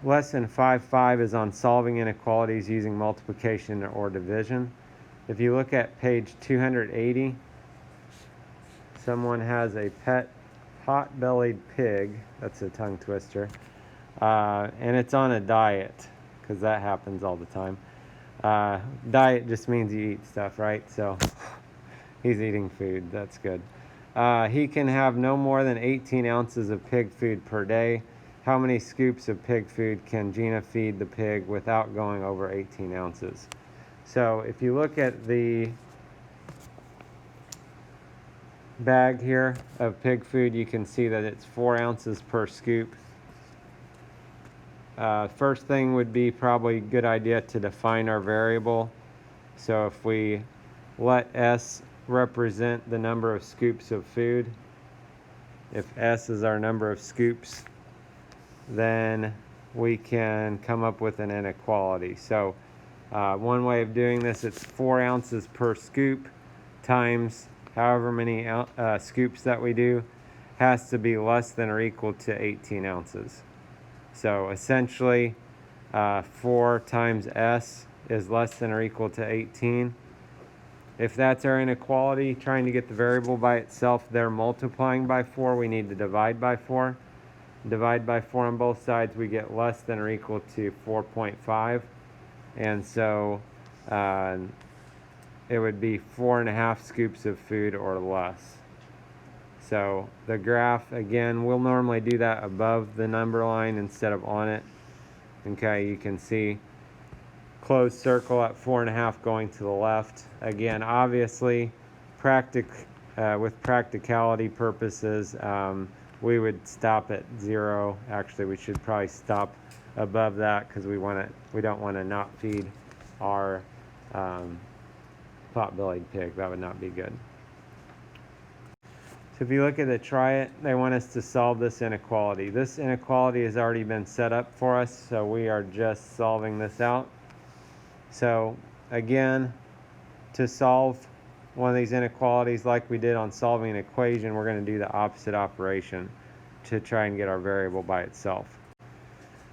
Lesson 5.5 is on solving inequalities using multiplication or division. If you look at page 280, someone has a pet pot-bellied pig. That's a tongue twister. And it's on a diet, because that happens all the time. Diet just means you eat stuff, right? So he's eating food. That's good. He can have no more than 18 ounces of pig food per day. How many scoops of pig food can Gina feed the pig without going over 18 ounces? So if you look at the bag here of pig food, you can see that it's 4 ounces per scoop. First thing would be probably a good idea to define our variable. So if we let S represent the number of scoops of food, if S is our number of scoops, then we can come up with an inequality. So one way of doing this, it's 4 ounces per scoop times however many scoops that we do has to be less than or equal to 18 ounces. So essentially 4 times S is less than or equal to 18. If that's our inequality, trying to get the variable by itself, they're multiplying by 4, we need to divide by 4. Divide by 4 on both sides, we get less than or equal to 4.5. And so it would be 4.5 scoops of food or less. So the graph, again, we'll normally do that above the number line instead of on it. Okay, you can see closed circle at 4.5 going to the left. Again, obviously, with practicality purposes, we would stop at 0. Actually, we should probably stop above that because we don't want to not feed our pot-bellied pig. That would not be good. So if you look at the try it, they want us to solve this inequality. This inequality has already been set up for us, so we are just solving this out. So again, to solve one of these inequalities like we did on solving an equation, we're going to do the opposite operation to try and get our variable by itself.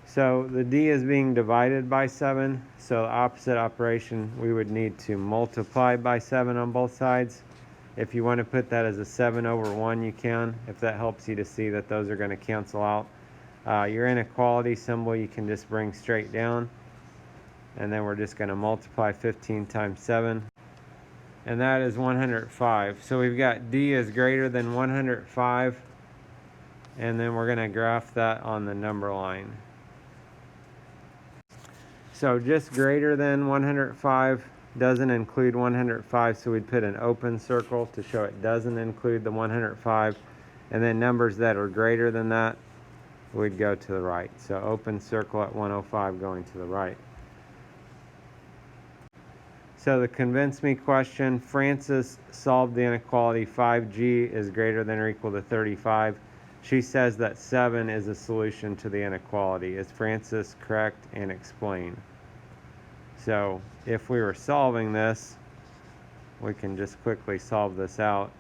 So the D is being divided by 7, so the opposite operation, we would need to multiply by 7 on both sides. If you want to put that as a 7 over 1, you can, if that helps you to see that those are going to cancel out. Your inequality symbol you can just bring straight down, and then we're just going to multiply 15 times 7, and that is 105. So we've got D is greater than 105, and then we're going to graph that on the number line. So just greater than 105 doesn't include 105, so we'd put an open circle to show it doesn't include the 105, and then numbers that are greater than that would go to the right. So open circle at 105 going to the right. So the convince me question, Frances solved the inequality 5G is greater than or equal to 35. She says that 7 is a solution to the inequality. Is Frances correct, and explain? So if we were solving this, we can just quickly solve this out.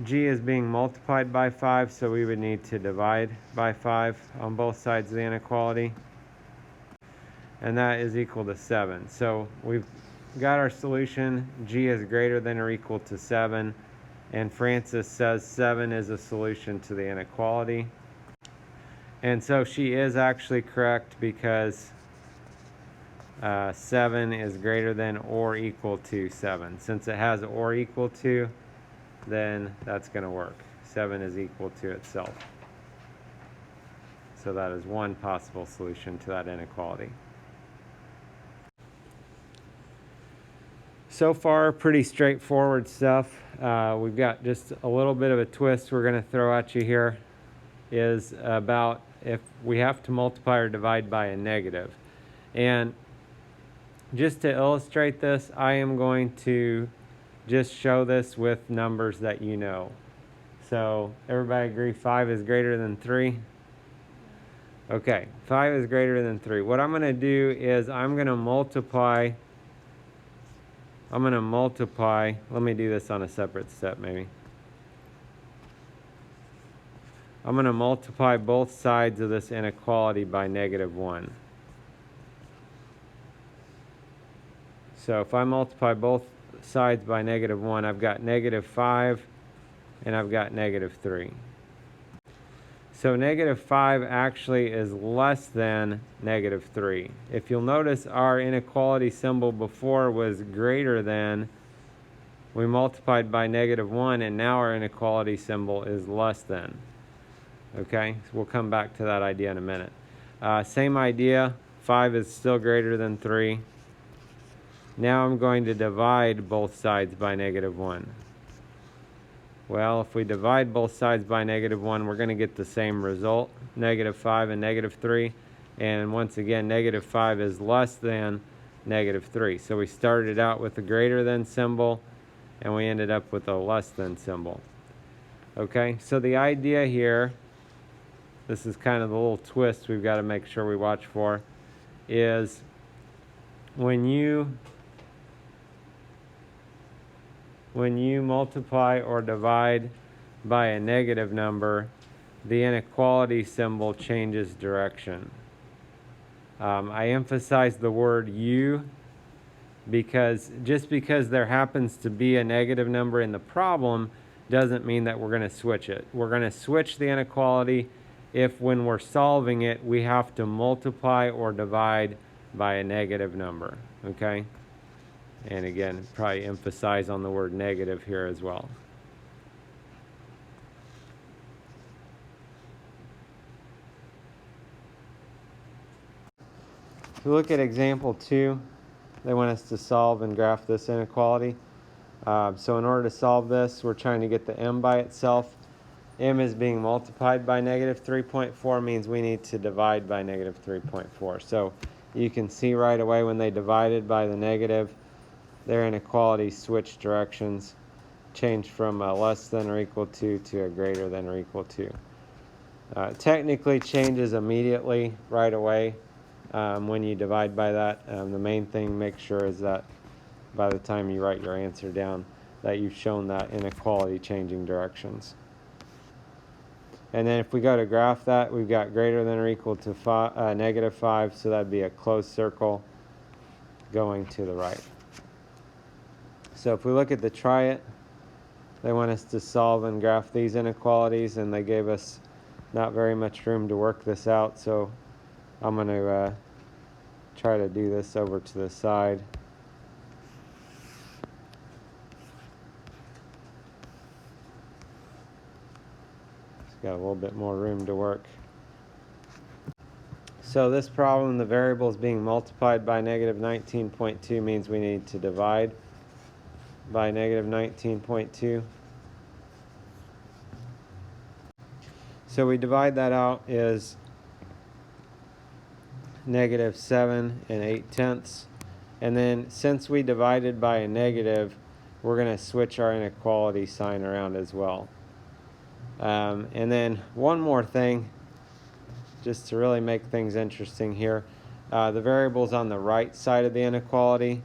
G is being multiplied by 5, so we would need to divide by 5 on both sides of the inequality. And that is equal to 7. So we've got our solution. G is greater than or equal to 7. And Frances says 7 is a solution to the inequality. And so she is actually correct because 7 is greater than or equal to 7. Since it has or equal to, then that's going to work. 7 is equal to itself. So that is one possible solution to that inequality. So far, pretty straightforward stuff. We've got just a little bit of a twist we're going to throw at you here, is about if we have to multiply or divide by a negative. And just to illustrate this, I am going to just show this with numbers that you know. So everybody agree 5 is greater than 3? Okay, 5 is greater than 3. What I'm going to do is I'm going to multiply. Let me do this on a separate step maybe. I'm going to multiply both sides of this inequality by -1. So if I multiply both sides by -1, I've got -5 and I've got -3. So -5 actually is less than -3. If you'll notice, our inequality symbol before was greater than. We multiplied by -1, and now our inequality symbol is less than. Okay, so we'll come back to that idea in a minute. Same idea, 5 is still greater than 3. Now I'm going to divide both sides by -1. Well, if we divide both sides by -1, we're going to get the same result, -5 and -3. And once again, -5 is less than -3. So we started out with a greater than symbol, and we ended up with a less than symbol. Okay, so the idea here, this is kind of the little twist we've got to make sure we watch for, is when you multiply or divide by a negative number, the inequality symbol changes direction. I emphasize the word "u" because just because there happens to be a negative number in the problem doesn't mean that we're going to switch it. We're going to switch the inequality if, when we're solving it, we have to multiply or divide by a negative number. Okay? And again, probably emphasize on the word negative here as well. If we look at example 2, they want us to solve and graph this inequality. So in order to solve this, we're trying to get the m by itself. M is being multiplied by -3.4 means we need to divide by -3.4. So you can see right away when they divided by the negative, their inequality switched directions, changed from a less than or equal to a greater than or equal to. Technically changes immediately right away when you divide by that. The main thing, make sure, is that by the time you write your answer down, that you've shown that inequality changing directions. And then if we go to graph that, we've got greater than or equal to -5, so that'd be a closed circle going to the right. So if we look at the try it, they want us to solve and graph these inequalities, and they gave us not very much room to work this out, so I'm going to try to do this over to the side. It's got a little bit more room to work. So this problem, the variable is being multiplied by -19.2 means we need to divide by -19.2. So we divide that out as -7 8/10. And then since we divided by a negative, we're going to switch our inequality sign around as well. And then one more thing, just to really make things interesting here. The variable's on the right side of the inequality.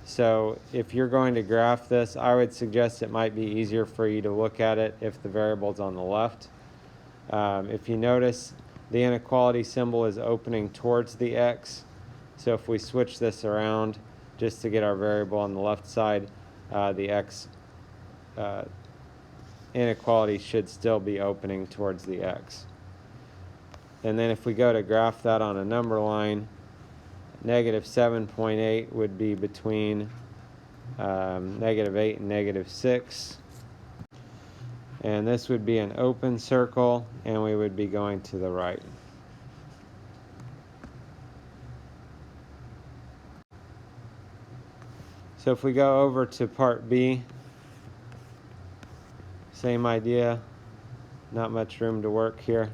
So if you're going to graph this, I would suggest it might be easier for you to look at it if the variable's on the left. If you notice, the inequality symbol is opening towards the x. So if we switch this around just to get our variable on the left side, the x inequality should still be opening towards the x. And then if we go to graph that on a number line, -7.8 would be between -8 and -6. And this would be an open circle, and we would be going to the right. So if we go over to part B, same idea, not much room to work here.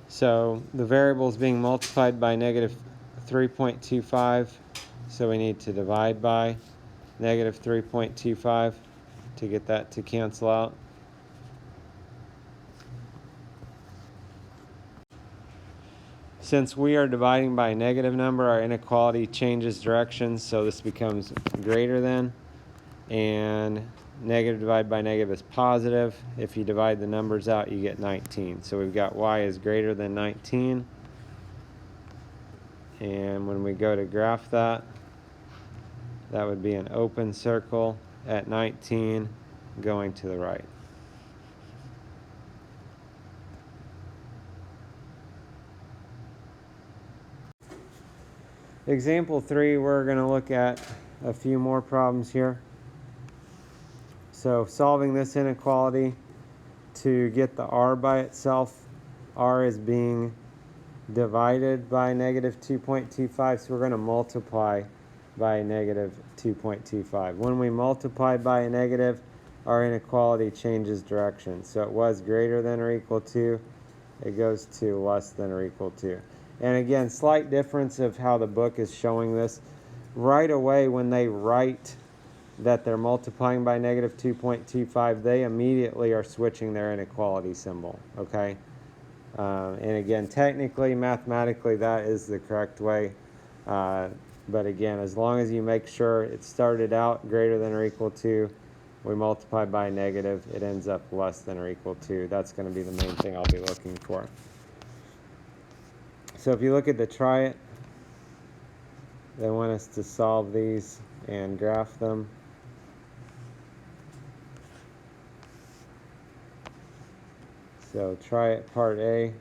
So the variable is being multiplied by -3.25, so we need to divide by -3.25 to get that to cancel out. Since we are dividing by a negative number, our inequality changes directions, so this becomes greater than, and negative divided by negative is positive. If you divide the numbers out, you get 19. So we've got y is greater than 19. And when we go to graph that, that would be an open circle at 19 going to the right. Example 3, we're going to look at a few more problems here. So solving this inequality, to get the r by itself, r is being divided by negative 2.25, so we're going to multiply by negative 2.25. When we multiply by a negative, our inequality changes direction. So it was greater than or equal to, it goes to less than or equal to. And again, slight difference of how the book is showing this. Right away when they write that they're multiplying by negative 2.25, they immediately are switching their inequality symbol, okay? And again, technically, mathematically, that is the correct way. But again, as long as you make sure it started out greater than or equal to, we multiply by negative, it ends up less than or equal to. That's going to be the main thing I'll be looking for. So if you look at the try it, they want us to solve these and graph them. So try it part A.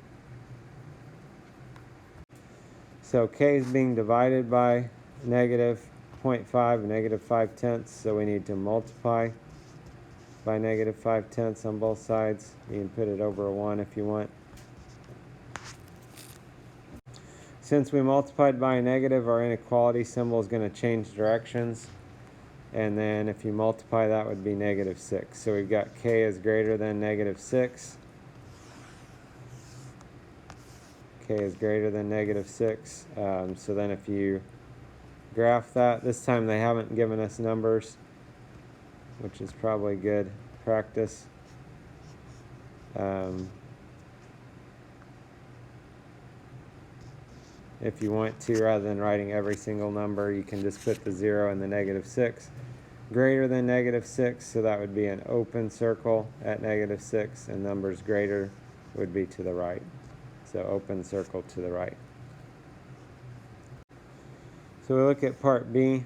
So k is being divided by negative 0.5, negative 5/10, so we need to multiply by negative 5/10 on both sides. You can put it over a 1 if you want. Since we multiplied by a negative, our inequality symbol is going to change directions. And then if you multiply, that would be negative 6. So we've got k is greater than negative 6. K is greater than negative 6. So then if you graph that, this time they haven't given us numbers, which is probably good practice. If you want to, rather than writing every single number, you can just put the 0 and the negative 6. Greater than negative 6, so that would be an open circle at negative 6, and numbers greater would be to the right. So open circle to the right. So we look at part B.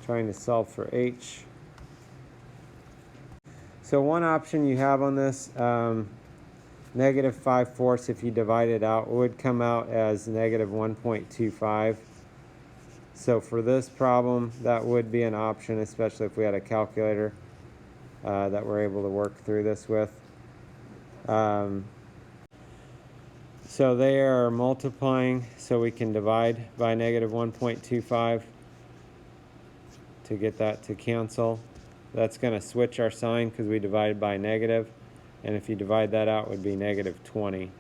Trying to solve for h. So one option you have on this, negative 5/4, if you divide it out, would come out as negative 1.25. So for this problem, that would be an option, especially if we had a calculator that we're able to work through this with. So they are multiplying, so we can divide by negative 1.25 to get that to cancel. That's going to switch our sign because we divided by negative, and if you divide that out, it would be negative 20.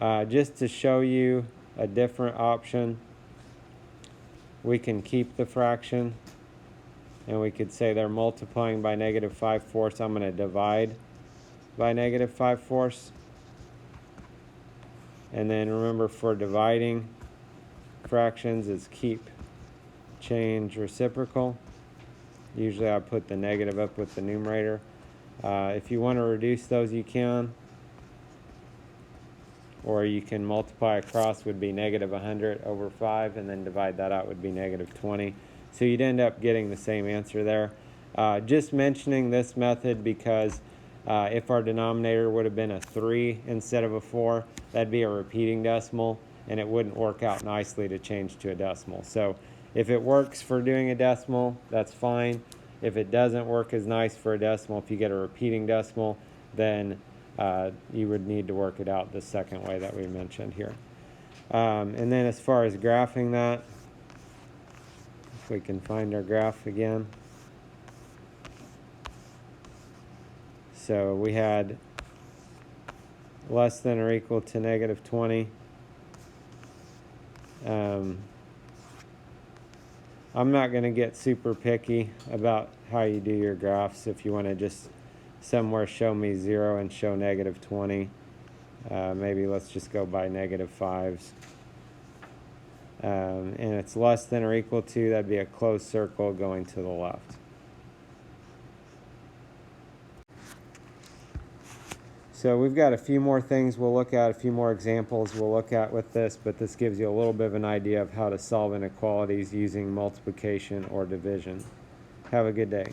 Just to show you a different option, we can keep the fraction, and we could say they're multiplying by negative 5/4. I'm going to divide by negative 5/4. And then remember, for dividing fractions is keep, change, reciprocal. Usually I put the negative up with the numerator. If you want to reduce those, you can. Or you can multiply across, would be negative 100 over 5, and then divide that out would be negative 20. So you'd end up getting the same answer there. Just mentioning this method because if our denominator would have been a 3 instead of a 4, that'd be a repeating decimal, and it wouldn't work out nicely to change to a decimal. So if it works for doing a decimal, that's fine. If it doesn't work as nice for a decimal, if you get a repeating decimal, then you would need to work it out the second way that we mentioned here. And then as far as graphing that, if we can find our graph again. So we had less than or equal to negative 20. I'm not going to get super picky about how you do your graphs. If you want to just somewhere show me 0 and show -20, maybe let's just go by -5s. And it's less than or equal to, that'd be a closed circle going to the left. So we've got a few more things we'll look at, a few more examples we'll look at with this, but this gives you a little bit of an idea of how to solve inequalities using multiplication or division. Have a good day.